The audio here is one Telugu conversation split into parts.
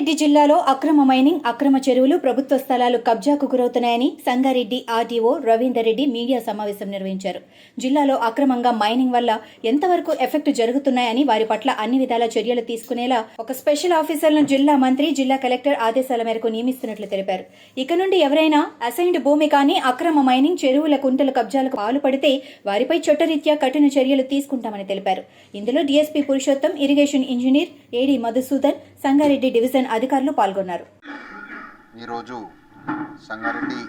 సంగారెడ్డి జిల్లాలో అక్రమ మైనింగ్, అక్రమ చెరువులు, ప్రభుత్వ స్థలాలు కబ్జాకు గురవుతున్నాయని సంగారెడ్డి ఆర్డీఓ రవీందర్ రెడ్డి మీడియా సమావేశం నిర్వహించారు. జిల్లాలో అక్రమంగా మైనింగ్ వల్ల ఎంతవరకు ఎఫెక్ట్ జరుగుతున్నాయని, వారి పట్ల అన్ని విధాల చర్యలు తీసుకునేలా ఒక స్పెషల్ ఆఫీసర్లను జిల్లా మంత్రి, జిల్లా కలెక్టర్ ఆదేశాల మేరకు నియమిస్తున్నట్లు తెలిపారు. ఇక నుండి ఎవరైనా అసైన్డ్ భూమి కానీ అక్రమ మైనింగ్, చెరువుల కుంటల కబ్జాలకు పాల్పడితే వారిపై చట్టరీత్యా కఠిన చర్యలు తీసుకుంటామని తెలిపారు. ఇందులో డీఎస్పీ పురుషోత్తం, ఇరిగేషన్ ఇంజనీర్ ఏడీ మధుసూదన్, సంగారెడ్డి డివిజన్ అధికారులు పాల్గొన్నారు. ఈరోజు సంగారెడ్డి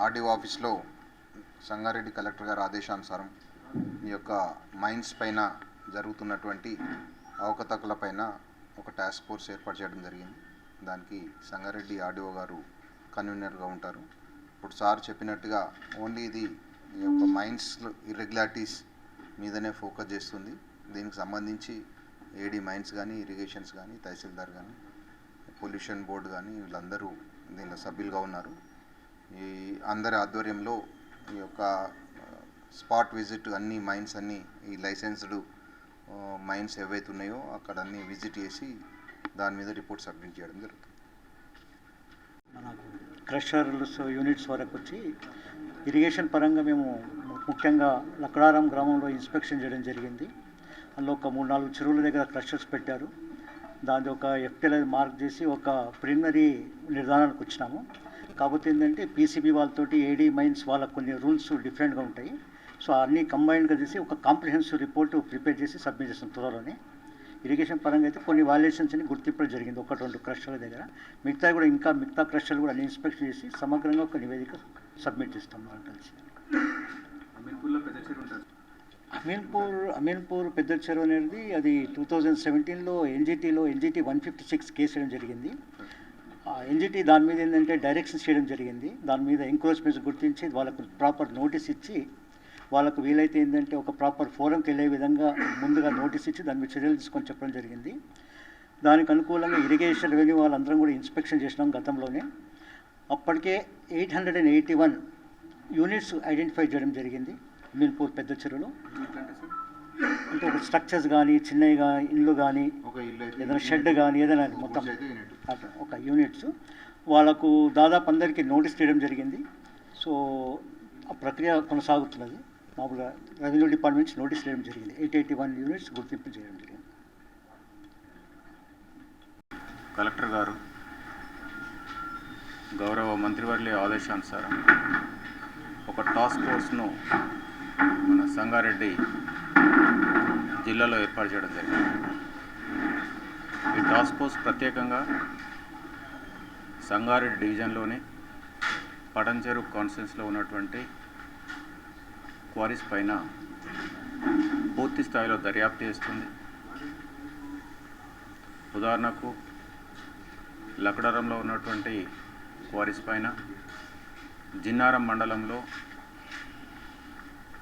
ఆర్డీఓ ఆఫీస్లో సంగారెడ్డి కలెక్టర్ గారి ఆదేశానుసారం ఈ యొక్క మైన్స్ పైన జరుగుతున్నటువంటి అవకతవకల పైన ఒక టాస్క్ ఫోర్స్ ఏర్పాటు చేయడం జరిగింది. దానికి సంగారెడ్డి ఆర్డీఓ గారు కన్వీనర్గా ఉంటారు. ఇప్పుడు సార్ చెప్పినట్టుగా ఓన్లీ ఇది ఈ యొక్క మైన్స్ ఇర్రెగ్యులారిటీస్ మీదనే ఫోకస్ చేస్తుంది. దీనికి సంబంధించి ఏడీ మైన్స్ కానీ, ఇరిగేషన్స్ కానీ, తహసీల్దార్ కానీ, పొల్యూషన్ బోర్డు కానీ వీళ్ళందరూ దీనిలో సభ్యులుగా ఉన్నారు. ఈ అందరి ఆధ్వర్యంలో ఈ యొక్క స్పాట్ విజిట్ అన్ని మైన్స్ అన్నీ ఈ లైసెన్స్డ్ మైన్స్ ఏవైతే ఉన్నాయో అక్కడ అన్నీ విజిట్ చేసి దాని మీద రిపోర్ట్ సబ్మిట్ చేయడం జరుగుతుంది. మనకు క్రషర్స్ యూనిట్స్ వరకు వచ్చి ఇరిగేషన్ పరంగా మేము ముఖ్యంగా లక్కడారం గ్రామంలో ఇన్స్పెక్షన్ చేయడం జరిగింది. అందులో ఒక 3-4 చెరువుల దగ్గర క్రషర్స్ పెట్టారు. దాని ఒక ఎఫ్టీఎల్ మార్క్ చేసి ఒక ప్రిలిమినరీ నిర్ధారణకు వచ్చినాము. కాకపోతే ఏంటంటే పీసీబీ వాళ్ళతోటి ఏడీ మైన్స్ వాళ్ళకు కొన్ని రూల్స్ డిఫరెంట్గా ఉంటాయి. సో అన్నీ కంబైన్డ్గా చేసి ఒక కాంప్రిహెన్సివ్ రిపోర్టు ప్రిపేర్ చేసి సబ్మిట్ చేస్తాం త్వరలోనే. ఇరిగేషన్ పరంగా అయితే కొన్ని వాల్యుయేషన్స్ని గుర్తింపడం జరిగింది 1-2 క్రషర్ల దగ్గర. మిగతా క్రషర్లు కూడా అన్ని ఇన్స్పెక్షన్ చేసి సమగ్రంగా ఒక నివేదిక సబ్మిట్ చేస్తాం వాళ్ళు కలిసి. అమీన్పూర్ పెద్ద చెరువు అనేది అది 2017లో ఎన్జిటి 156 కేసు చేయడం జరిగింది. ఎన్జిటి దాని మీద ఏంటంటే డైరెక్షన్స్ చేయడం జరిగింది. దాని మీద ఎంక్రోచ్మెంట్స్ గుర్తించి వాళ్ళకు ప్రాపర్ నోటీస్ ఇచ్చి వాళ్ళకు వీలైతే ఏంటంటే ఒక ప్రాపర్ ఫోరంకి వెళ్ళే విధంగా ముందుగా నోటీస్ ఇచ్చి దాని మీద చర్యలు తీసుకొని చెప్పడం జరిగింది. దానికి అనుకూలంగా ఇరిగేషన్ రెవెన్యూ వాళ్ళందరం కూడా ఇన్స్పెక్షన్ చేసినాం గతంలోనే. అప్పటికే 881 యూనిట్స్ ఐడెంటిఫై చేయడం జరిగింది అమీన్పూర్ పెద్ద చెరువులో. అంటే ఒక స్ట్రక్చర్స్ కానీ, చిన్నవి కానీ, ఇల్లు కానీ, ఏదైనా షెడ్ కానీ, ఏదైనా మొత్తం ఒక యూనిట్స్ వాళ్ళకు దాదాపు అందరికీ నోటీస్ చేయడం జరిగింది. సో ఆ ప్రక్రియ కొనసాగుతున్నది. మామూలుగా రెవెన్యూ డిపార్ట్మెంట్ నుంచి నోటీస్ చేయడం జరిగింది. 881 యూనిట్స్ గుర్తింపు చేయడం జరిగింది. కలెక్టర్ గారు గౌరవ మంత్రివర్యుల ఆదేశానుసారం ఒక టాస్క్ ఫోర్స్ను మన సంగారెడ్డి జిల్లాలో ఏర్పాటు చేయడం జరిగింది. ఈ టాస్క్ ఫోర్స్ ప్రత్యేకంగా సంగారెడ్డి డివిజన్లోని పడంచెరు కాన్స్టిట్యున్సీలో ఉన్నటువంటి క్వారీస్ పైన పూర్తి స్థాయిలో దర్యాప్తు చేస్తుంది. ఉదాహరణకు లక్కడారంలో ఉన్నటువంటి క్వారీస్ పైన, జిన్నారం మండలంలో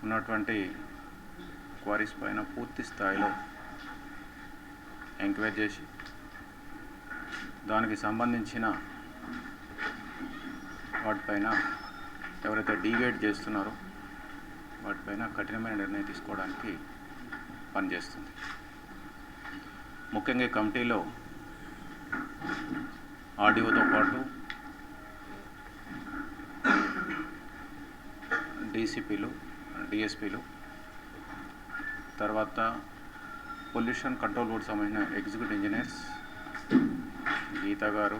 ఉన్నటువంటి క్వారీస్ పైన పూర్తి స్థాయిలో ఎంక్వైరీ చేసి దానికి సంబంధించిన వాటిపైన ఎవరైతే డీవియేట్ చేస్తున్నారో వాటిపైన కఠినమైన నిర్ణయం తీసుకోవడానికి పనిచేస్తుంది. ముఖ్యంగా ఈ కమిటీలో ఆర్డీఓతో పాటు డీసీపీలు, డిఎస్పీలు, తర్వాత పొల్యూషన్ కంట్రోల్ బోర్డు సంబంధించిన executive engineers Geetha garu,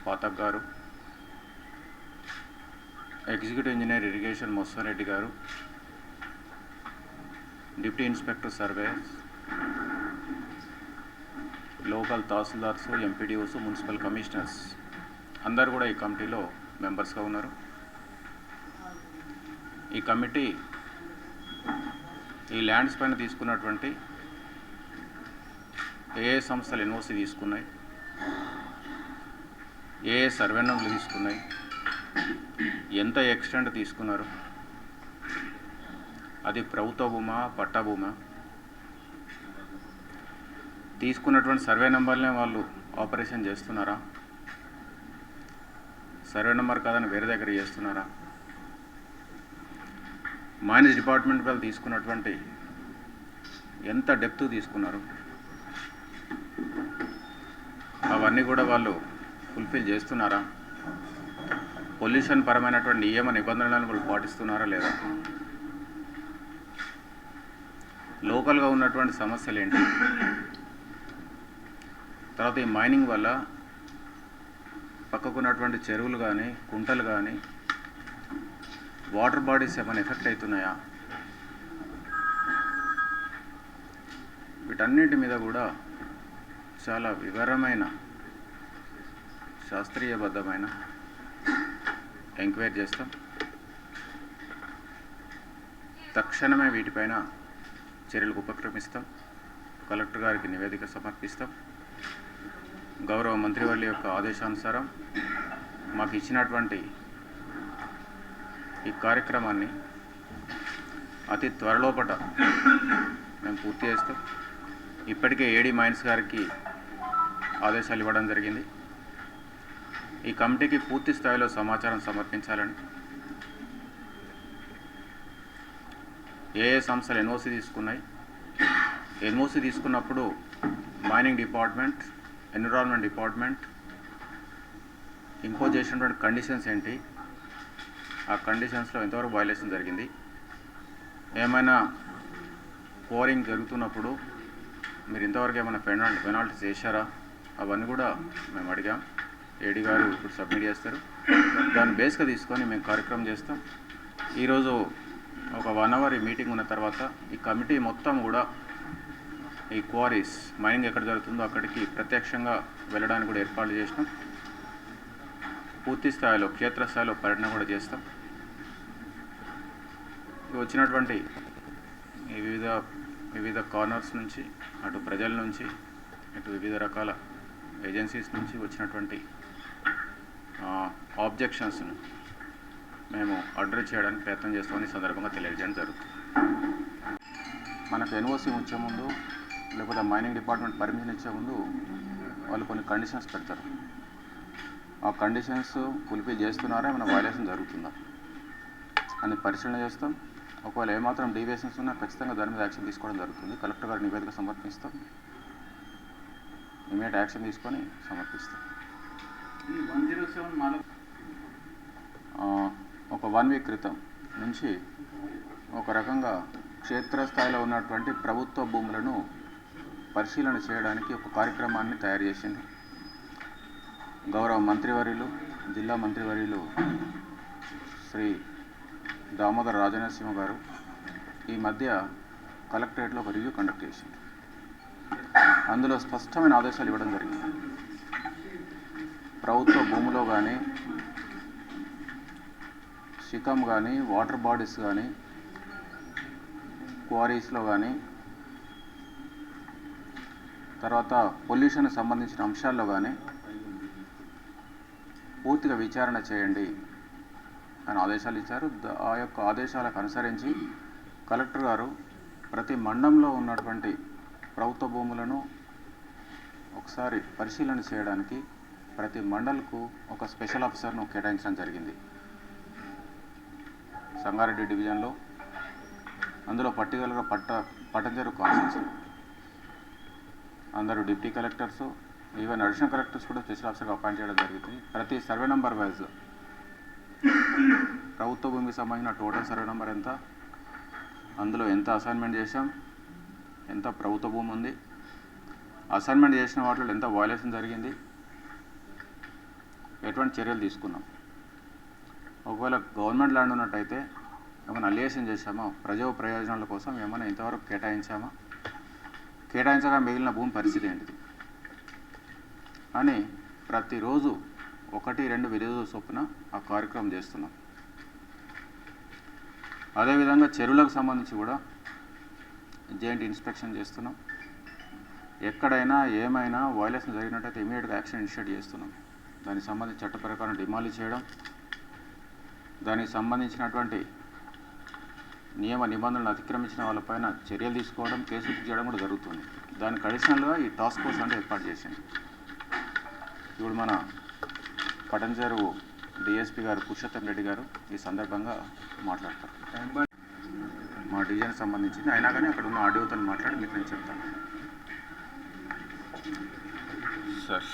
Pathak garu, executive engineer irrigation Mohan Reddy garu, deputy inspector surveyors, local tahsildars, MPDOs, municipal commissioners అందరూ కూడా ఈ కమిటీలో మెంబర్స్గా ఉన్నారు. ఈ కమిటీ ఈ ల్యాండ్స్ పైన తీసుకున్నటువంటి ఏ సంస్థలు ఎన్ఓసి తీసుకున్నాయి, ఏ సర్వే నెంబర్లు తీసుకున్నాయి, ఎంత ఎక్స్టెంట్ తీసుకున్నారు, అది ప్రభుత్వ భూమా, పట్టా భూమా, తీసుకున్నటువంటి సర్వే నెంబర్లనే వాళ్ళు ఆపరేషన్ చేస్తున్నారా, సర్వే నెంబర్ కాదని వేరే దగ్గర చేస్తున్నారా, మైన్స్ డిపార్ట్మెంట్ వాళ్ళు తీసుకున్నటువంటి ఎంత డెప్త్ తీసుకున్నారు, అవన్నీ కూడా వాళ్ళు ఫుల్ఫిల్ చేస్తున్నారా, పొల్యూషన్ పరమైనటువంటి నియమ నిబంధనలను వాళ్ళు పాటిస్తున్నారా లేదా, లోకల్గా ఉన్నటువంటి సమస్యలు ఏంటి, తర్వాత ఈ మైనింగ్ వల్ల పక్కకున్నటువంటి చెరువులు కానీ కుంటలు కానీ వాటర్ బాడీస్ ఏమైనా ఎఫెక్ట్ అవుతున్నాయా, వీటన్నిటి మీద కూడా చాలా వివరమైన శాస్త్రీయబద్ధమైన ఎంక్వైరీ చేస్తాం. తక్షణమే వీటిపైన చర్యలకు ఉపక్రమిస్తాం. కలెక్టర్ గారికి నివేదిక సమర్పిస్తాం. గౌరవ మంత్రివర్యుల యొక్క ఆదేశానుసారం మాకు ఇచ్చినటువంటి ఈ కార్యక్రమాన్ని అతి త్వరలోపట మేము పూర్తి చేస్తాం. ఇప్పటికే ఏడీ మైన్స్ గారికి ఆదేశాలు ఇవ్వడం జరిగింది. ఈ కమిటీకి పూర్తి స్థాయిలో సమాచారం సమర్పించాలని, ఏ సంస్థలు ఎన్ఓసి తీసుకున్నాయి, ఎన్ఓసి తీసుకున్నప్పుడు mining department, environment department impose చేసినటువంటి కండిషన్స్ ఏంటి, ఆ కండిషన్స్లో ఎంతవరకు వయలేషన్ జరిగింది, ఏమైనా పోరింగ్ జరుగుతున్నప్పుడు మీరు ఇంతవరకు ఏమైనా పెనాల్టీస్ చేశారా, అవన్నీ కూడా మేము అడిగాం. ఏడీ గారు ఇప్పుడు సబ్మిట్ చేస్తారు. దాన్ని బేస్గా తీసుకొని మేము కార్యక్రమం చేస్తాం. ఈరోజు ఒక 1 అవర్ ఈ మీటింగ్ ఉన్న తర్వాత ఈ కమిటీ మొత్తం కూడా ఈ క్వారీస్ మైనింగ్ ఎక్కడ జరుగుతుందో అక్కడికి ప్రత్యక్షంగా వెళ్ళడానికి కూడా ఏర్పాట్లు చేసినాం. పూర్తి స్థాయిలో క్షేత్రస్థాయిలో పర్యటన కూడా చేస్తాం. వచ్చినటువంటి ఈ వివిధ కార్నర్స్ నుంచి, అటు ప్రజల నుంచి, ఇటు వివిధ రకాల ఏజెన్సీస్ నుంచి వచ్చినటువంటి ఆబ్జెక్షన్స్ను మేము అడ్రస్ చేయడానికి ప్రయత్నం చేస్తామని ఈ సందర్భంగా తెలియజేయడం జరుగుతుంది. మనకు ఎన్ఓసి ఉంచే ముందు లేకపోతే మైనింగ్ డిపార్ట్మెంట్ పర్మిషన్ ఇచ్చే ముందు వాళ్ళు కొన్ని కండిషన్స్ పెడతారు. ఆ కండిషన్స్ ఫుల్ఫిల్ చేస్తున్నారా, ఏమైనా వయలేషన్ జరుగుతుందా అని పరిశీలన చేస్తాం. ఒకవేళ ఏమాత్రం డీవియేషన్స్ ఉన్నా ఖచ్చితంగా దాని మీద యాక్షన్ తీసుకోవడం జరుగుతుంది. కలెక్టర్ గారి నివేదిక సమర్పిస్తాం, ఇమీడియట్ యాక్షన్ తీసుకొని సమర్పిస్తాం. ఒక 1 వీక్ క్రితం నుంచి ఒక రకంగా క్షేత్రస్థాయిలో ఉన్నటువంటి ప్రభుత్వ భూములను పరిశీలన చేయడానికి ఒక కార్యక్రమాన్ని తయారు చేసింది గౌరవ మంత్రివర్యులు, జిల్లా మంత్రివర్యులు శ్రీ దామోదర రాజనరసింహ గారు ఈ మధ్య కలెక్టరేట్లో ఒక రివ్యూ కండక్ట్ చేసింది. అందులో స్పష్టమైన ఆదేశాలు ఇవ్వడం జరిగింది. ప్రభుత్వ భూమిలో కానీ, శిఖం కానీ, వాటర్ బాడీస్ కానీ, క్వారీస్లో కానీ, తర్వాత పొల్యూషన్కి సంబంధించిన అంశాల్లో కానీ పూర్తిగా విచారణ చేయండి అని ఆదేశాలు ఇచ్చారు. ఆ యొక్క ఆదేశాలకు అనుసరించి కలెక్టర్ గారు ప్రతి మండలంలో ఉన్నటువంటి ప్రభుత్వ భూములను ఒకసారి పరిశీలన చేయడానికి ప్రతి మండల్కు ఒక స్పెషల్ ఆఫీసర్ను కేటాయించడం జరిగింది సంగారెడ్డి డివిజన్లో. అందులో పర్టికులర్గా పట్టంచెరు కాన్స్టిట్యూన్సీ అందరూ deputy collectors, even additional collectors కూడా స్పెషల్ ఆఫీసర్గా అపాయింట్ చేయడం జరిగింది. ప్రతి సర్వే నెంబర్ వైజ్ ప్రభుత్వ భూమికి సంబంధించిన టోటల్ సర్వే నెంబర్ ఎంత, అందులో ఎంత అసైన్మెంట్ చేశాం, ఎంత ప్రభుత్వ భూమి ఉంది, అసైన్మెంట్ చేసిన వాటిలో ఎంత వయలేషన్ జరిగింది, ఎటువంటి చర్యలు తీసుకున్నాం, ఒకవేళ గవర్నమెంట్ ల్యాండ్ ఉన్నట్టయితే ఏమైనా అలియేషన్ చేశామా, ప్రజా ప్రయోజనాల కోసం ఏమైనా ఇంతవరకు కేటాయించామా, కేటాయించగా మిగిలిన భూమి పరిస్థితి ఏంటిది అని ప్రతిరోజు 1-2 విలేజ్ చొప్పున ఆ కార్యక్రమం చేస్తున్నాం. అదేవిధంగా చెరువులకు సంబంధించి కూడా జాయింట్ ఇన్స్పెక్షన్ చేస్తున్నాం. ఎక్కడైనా ఏమైనా వయలేషన్ జరిగినట్టయితే ఇమీడియట్గా యాక్షన్ ఇనిషియేట్ చేస్తున్నాం. దానికి సంబంధించి చట్ట ప్రకారం డిమాలిష్ చేయడం, దానికి సంబంధించినటువంటి నియమ నిబంధనలు అతిక్రమించిన వాళ్ళపైన చర్యలు తీసుకోవడం, కేసులు చేయడం కూడా జరుగుతుంది. దానికి అడిషనల్గా ఈ టాస్క్ ఫోర్స్ అంటే ఏర్పాటు చేసింది. ఇప్పుడు మన పటంచెరు డిఎస్పీ గారు పురుషోత్తం రెడ్డి గారు ఈ సందర్భంగా మాట్లాడతారు. మా డివిజన్కి సంబంధించింది అయినా కానీ అక్కడ ఉన్న ఆడియోతో మాట్లాడి మీకు నేను చెప్తాను. సార్